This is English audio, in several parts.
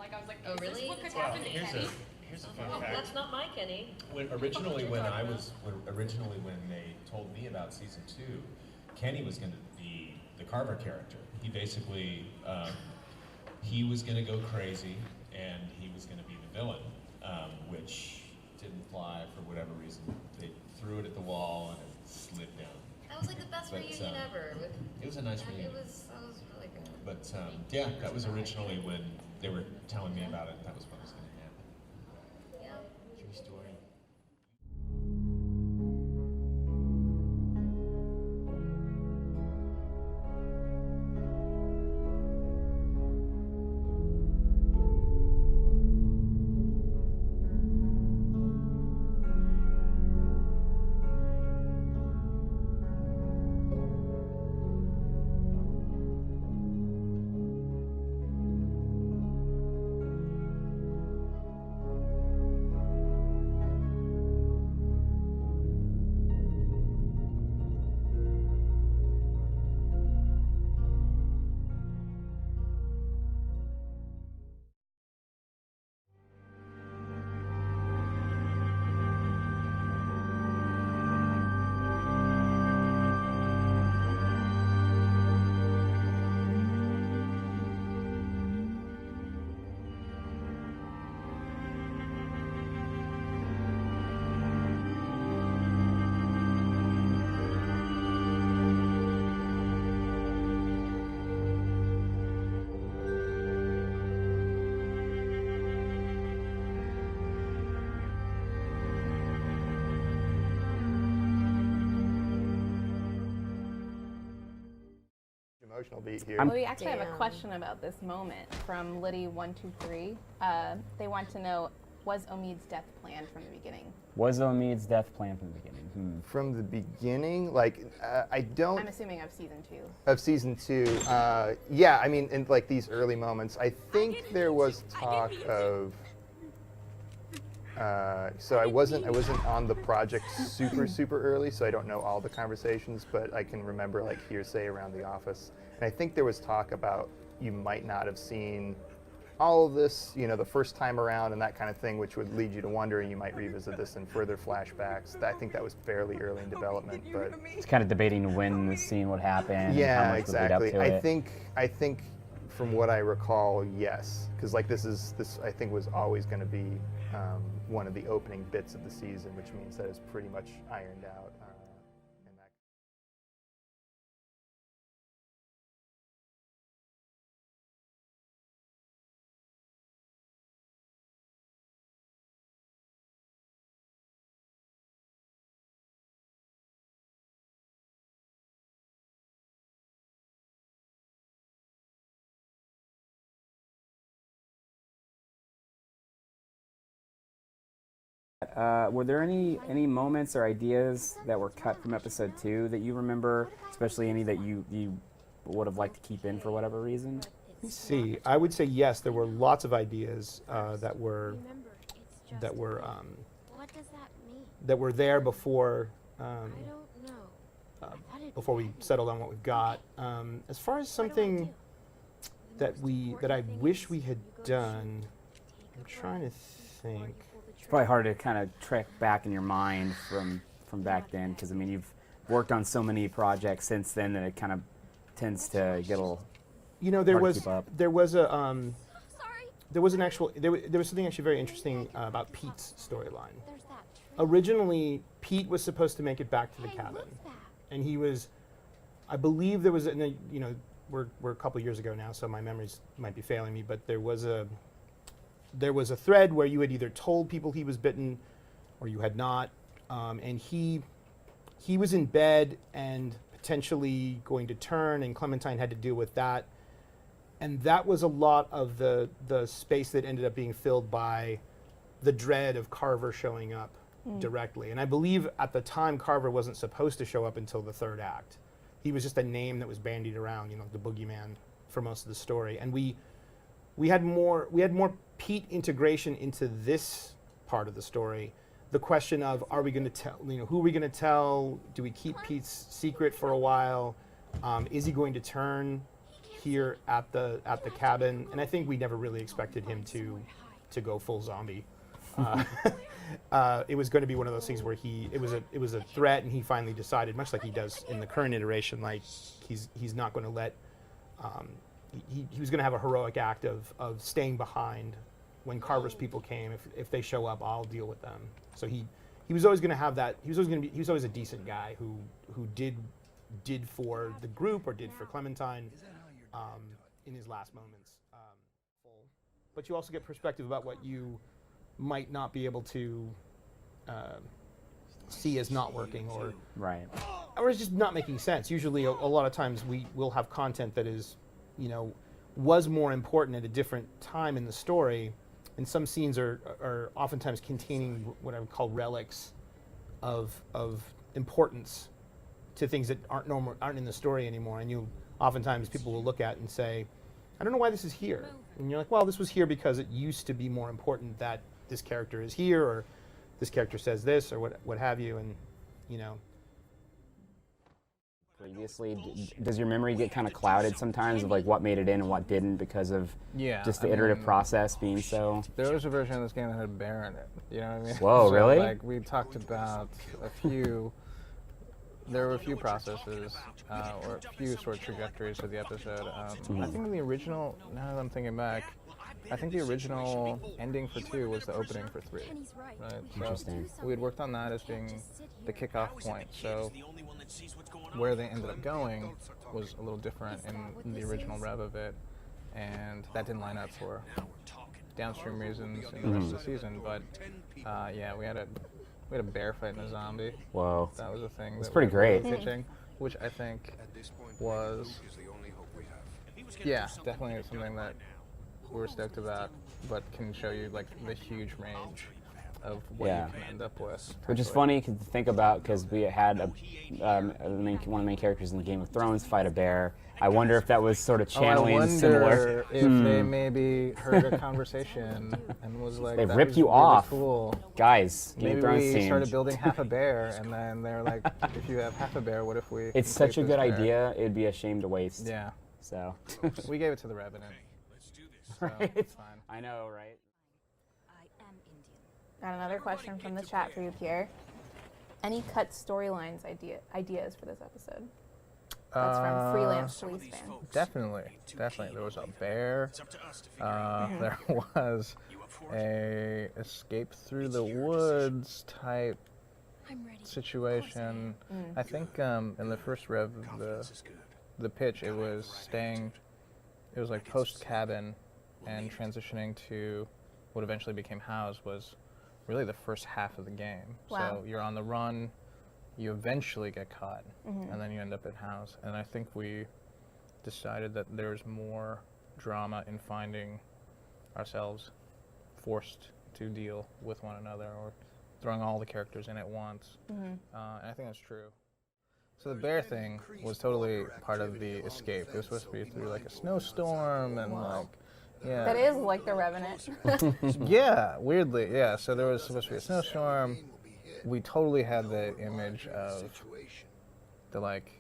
Like I was like, Oh, is really? this what could Well, happen to Kenny? Here's a Oh, fun fact. that's not my Kenny. Originally when they told me about season 2, Kenny was going to be the Carver character. He basically he was going to go crazy and he was going to be the villain, which didn't fly for whatever reason. They threw it at the wall and it slid down. That was like the best reunion ever. It was a nice reunion. That was really good. But yeah, that was originally when they were telling me about it. That was what was going to happen. Yeah. True story. Emotional beat here. Well, we actually have a question about this moment from Liddy123. They want to know, was Omid's death planned from the beginning? Was Omid's death planned from the beginning? From the beginning, like I don't. I'm assuming of season 2. Of season 2, yeah. I mean, in like these early moments, I think there was talk of. So I wasn't on the project super early, so I don't know all the conversations, but I can remember like hearsay around the office. And I think there was talk about you might not have seen all of this, you know, the first time around and that kind of thing, which would lead you to wonder, and you might revisit this in further flashbacks. I think that was fairly early in development, but It's kind of debating when the scene would happen. yeah, and how much exactly. Would lead up to I think from what I recall, yes, because like this I think was always going to be one of the opening bits of the season, which means that it's pretty much ironed out. In that. Were there any moments or ideas that were cut from episode 2 that you remember, especially any that you would have liked to keep in for whatever reason? Let me see. I would say yes. There were lots of ideas that were What does that mean? that were there before I don't know. before we settled on what we've got. As far as something that I wish we had done, I'm trying to think. It's probably hard to kind of track back in your mind from back then, because I mean you've worked on so many projects since then that it kind of tends to get a little. You know, there hard to was keep up. there was a there was something actually very interesting about Pete's storyline. Originally, Pete was supposed to make it back to the cabin, and he was, I believe there was, you know, we're a couple years ago now, so my memories might be failing me, but there was a thread where you had either told people he was bitten or you had not, and he was in bed and potentially going to turn, and Clementine had to deal with that. And that was a lot of the space that ended up being filled by the dread of Carver showing up directly. And I believe at the time Carver wasn't supposed to show up until the 3rd act. He was just a name that was bandied around, you know, the boogeyman for most of the story. And we had more Pete integration into this part of the story. The question of, are we going to tell, you know, who are we going to tell? Do we keep Pete's secret for a while? Is he going to turn? appear at the cabin, and I think we never really expected him to go full zombie. It was going to be one of those things where it was a threat, and he finally decided, much like he does in the current iteration, like he's not going to let. He was going to have a heroic act of staying behind when Carver's people came. If they show up, I'll deal with them. So he was always going to have that. He was always a decent guy who did for the group or did for Clementine in his last moments. But you also get perspective about what you might not be able to see as not working, or it's just not making sense. Usually, a lot of times we will have content that is, was more important at a different time in the story, and some scenes are oftentimes containing what I would call relics of importance to things that aren't in the story anymore. And oftentimes people will look at and say, I don't know why this is here. And you're like, well, this was here because it used to be more important that this character is here, or this character says this, or what have you. And previously, does your memory get kind of clouded sometimes of like what made it in and what didn't because of just the iterative process being so? There was a version of this game that had a bear in it. You know what I mean? Whoa, so, really? Like we talked about a few. There were a few processes, or a few sort of trajectories of the episode. I think the original, now that I'm thinking back, I think the original ending for 2 was the opening for 3. Right? Interesting. So we had worked on that as being the kickoff point. So where they ended up going was a little different in the original rev of it, and that didn't line up for downstream reasons in the rest of the season. But yeah, we had a bear fighting a zombie. Whoa. That was a thing. It's pretty great. Pitching, which I think was, yeah, definitely something that we're stoked about, but can show you like the huge range of what you can end up with. Which is funny to think about because we had one of the main characters in the Game of Thrones fight a bear. I wonder if that was sort of channeling similar. If they maybe heard a conversation and was like, they that ripped was you really off, cool. Guys. Game Maybe of Thrones we team. started building half a bear, and then they're like, if you have half a bear, what if we? It's such a good bear? idea. It'd be a shame to waste. Yeah. So. We gave it to the Revenant. So Right. it's fine. I know, right? Got another question from the chat for you, Pierre. Any cut storylines ideas for this episode? That's from Freelance Police Fan. Definitely. There was a bear. There was a escape through the woods type situation. I think in the first rev of the pitch, it was like post cabin and transitioning to what eventually became House was really the first half of the game. Wow. So you're on the run, you eventually get caught, and then you end up at House. And I think we decided that there's more drama in finding ourselves forced to deal with one another or throwing all the characters in at once. And I think that's true. So the bear thing was totally part of the escape. It was supposed to be through like a snowstorm and like, yeah. That is like the Revenant. Yeah, weirdly, yeah. So there was supposed to be a snowstorm. We totally had the image of the like,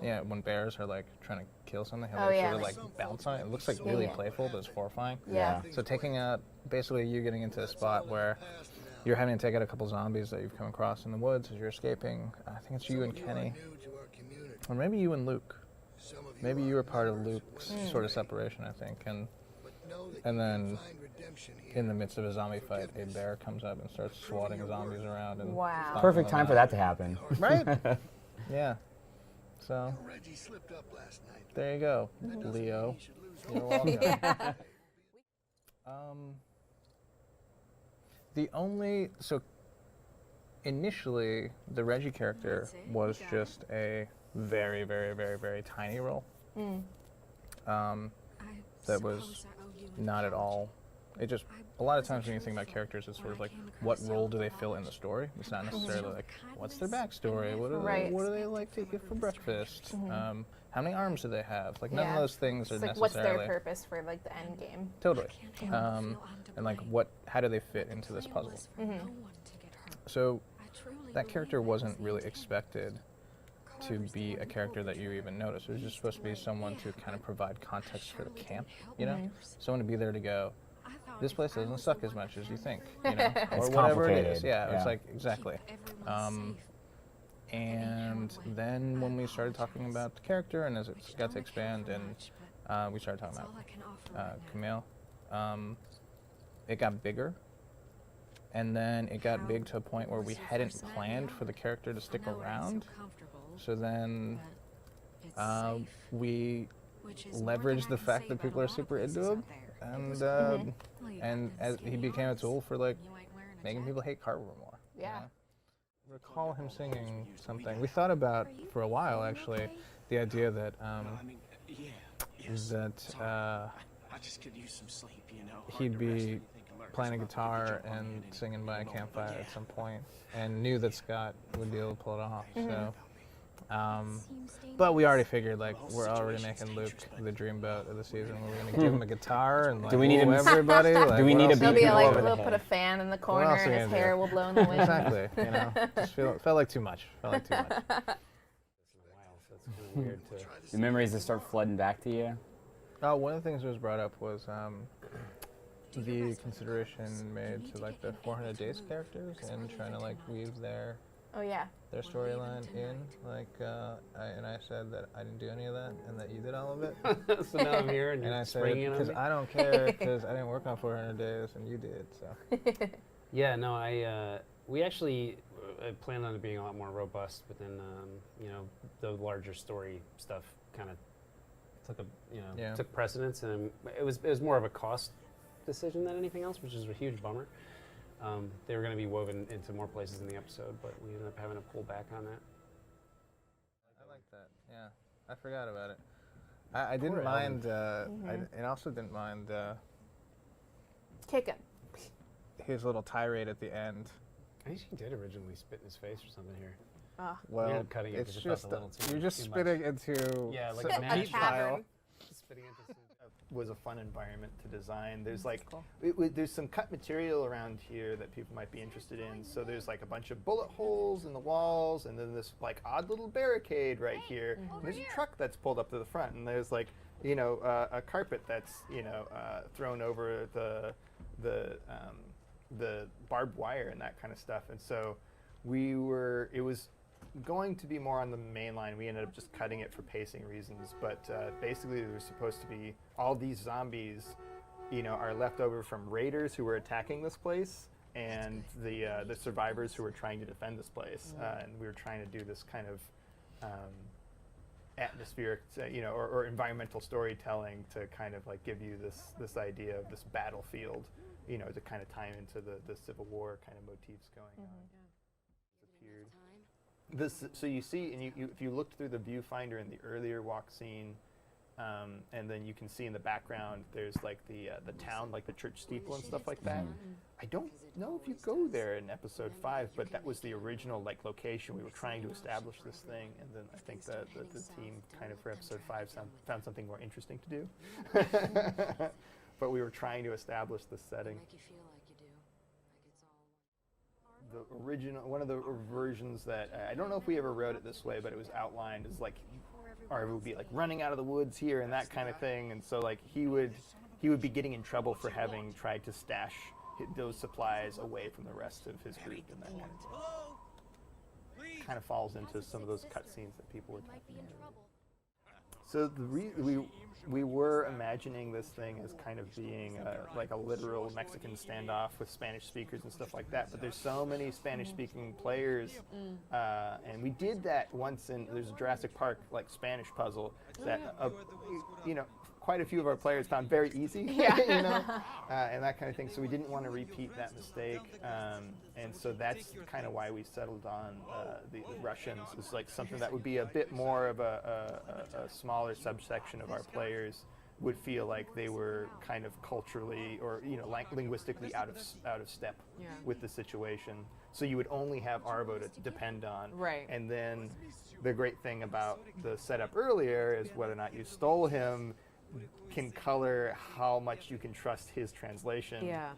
yeah, when bears are like trying to kill something, how they sort of like bounce on it. It looks like really playful, but it's horrifying. Yeah. So taking out, basically you getting into a spot where you're having to take out a couple zombies that you've come across in the woods as you're escaping. I think it's you and Kenny. Or maybe you and Luke. Maybe you were part of Luke's sort of separation, I think. And then in the midst of a zombie fight, a bear comes up and starts swatting zombies around. And wow. Perfect time for that to happen. Right? Yeah. So, there you go, Leo. You're welcome. So initially, the Reggie character was just a very, very, very, very tiny role. That was not at all. It just, a lot of times when you think about characters, it's sort of like, what role do they fill in the story? It's not necessarily like, what's their backstory? What do they like to eat for breakfast? How many arms do they have? Like, none of those things are it's like, necessarily. what's their purpose for like the end game? Totally. And like, how do they fit into this puzzle? So that character wasn't really expected to be a character that you even notice. It was just supposed to be someone to kind of provide context for the camp, you know? Someone to be there to go, this place doesn't suck as much as you think, you know? It's or whatever it complicated. is. Yeah, Yeah. it's like, exactly. And then when we started talking about the character and as it got to expand and we started talking about Camille, it got bigger. And then it got big to a point where we hadn't planned for the character to stick around. So then we leveraged the fact that people are super into him, and as he became a tool for like making people hate Carver more. Yeah. You know? Recall him singing something. We thought about for a while actually the idea that I just could use some sleep, you know. he'd be playing a guitar and singing by a campfire at some point, and knew that Scott would be able to pull it off. So, but we already figured like we're already making Luke the dreamboat of the season. We're gonna give him a guitar and like Do we need him? everybody. Like, Do we what need else to are He'll we beat be gonna people like, over do? the we'll put a fan in the else corner are and we his gonna do? hair will blow in the wind. Exactly. You know, just felt like too much. Felt like too much. That's really weird to. The memories that start flooding back to you. Oh, one of the things that was brought up was the consideration made to like the 400 Days characters and trying to like weave their Oh yeah. storyline in. Like, I said that I didn't do any of that and that you did all of it. So now I'm here and And you're I said springing on because me. I don't care because I didn't work on 400 Days and you did. So Yeah, no, we actually planned on it being a lot more robust, but then you know, the larger story stuff kind of took precedence, and it was more of a cost decision than anything else, which is a huge bummer. They were going to be woven into more places in the episode, but we ended up having to pull back on that. I like that. Yeah, I forgot about it. I didn't mind. I also didn't mind Kick him. his little tirade at the end. I think she did originally spit in his face or something here. Oh. Well, ended up cutting it it's 'cause it felt just a little too- you're just too much. spitting into Yeah, like a a meat pile. Spitting into some- Was a fun environment to design. There's like, cool. there's some cut material around here that people might be interested in. So there's like a bunch of bullet holes in the walls, and then this like odd little barricade right here. And there's a truck that's pulled up to the front, and there's like, you know, a carpet that's, you know, thrown over the barbed wire and that kind of stuff. And so it was going to be more on the main line. We ended up just cutting it for pacing reasons, but basically there was supposed to be all these zombies, you know, are left over from raiders who were attacking this place and the survivors who were trying to defend this place. And we were trying to do this kind of atmospheric, you know, or environmental storytelling to kind of like give you this idea of this battlefield, you know, to kind of tie into the Civil War kind of motifs going on. Appeared. So you see, and if you looked through the viewfinder in the earlier walk scene, and then you can see in the background there's like the town, like the church steeple and stuff like that. I don't know if you go there in episode 5, but that was the original like location. We were trying to establish this thing, and then I think that the team kind of for episode 5 found something more interesting to do. But we were trying to establish the setting. Make you feel like you do. Like it's all The original, one of the versions that I don't know if we ever wrote it this way, but it was outlined as like, or it would be like running out of the woods here and that kind of thing. And so like he would be getting in trouble for having tried to stash those supplies away from the rest of his group, and that kind of thing. Kind of falls into some of those cutscenes that people were might be talking in about. trouble. So we were imagining this thing as kind of being like a literal Mexican standoff with Spanish speakers and stuff like that. But there's so many Spanish-speaking players, and we did that once. There's a Jurassic Park like Spanish puzzle that you know, quite a few of our players found very easy, you know, and that kind of thing. So we didn't want to repeat that mistake, and so that's kind of why we settled on the Russians. It's like something that would be a bit more of a smaller subsection of our players would feel like they were kind of culturally or, you know, linguistically out of step with the situation. So you would only have Arvo to depend on. Right. And then the great thing about the setup earlier is whether or not you stole him can color how much you can trust his translation. Yeah.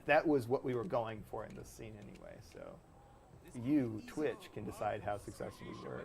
That was what we were going for in this scene anyway. So you, Twitch, can decide how successful we were.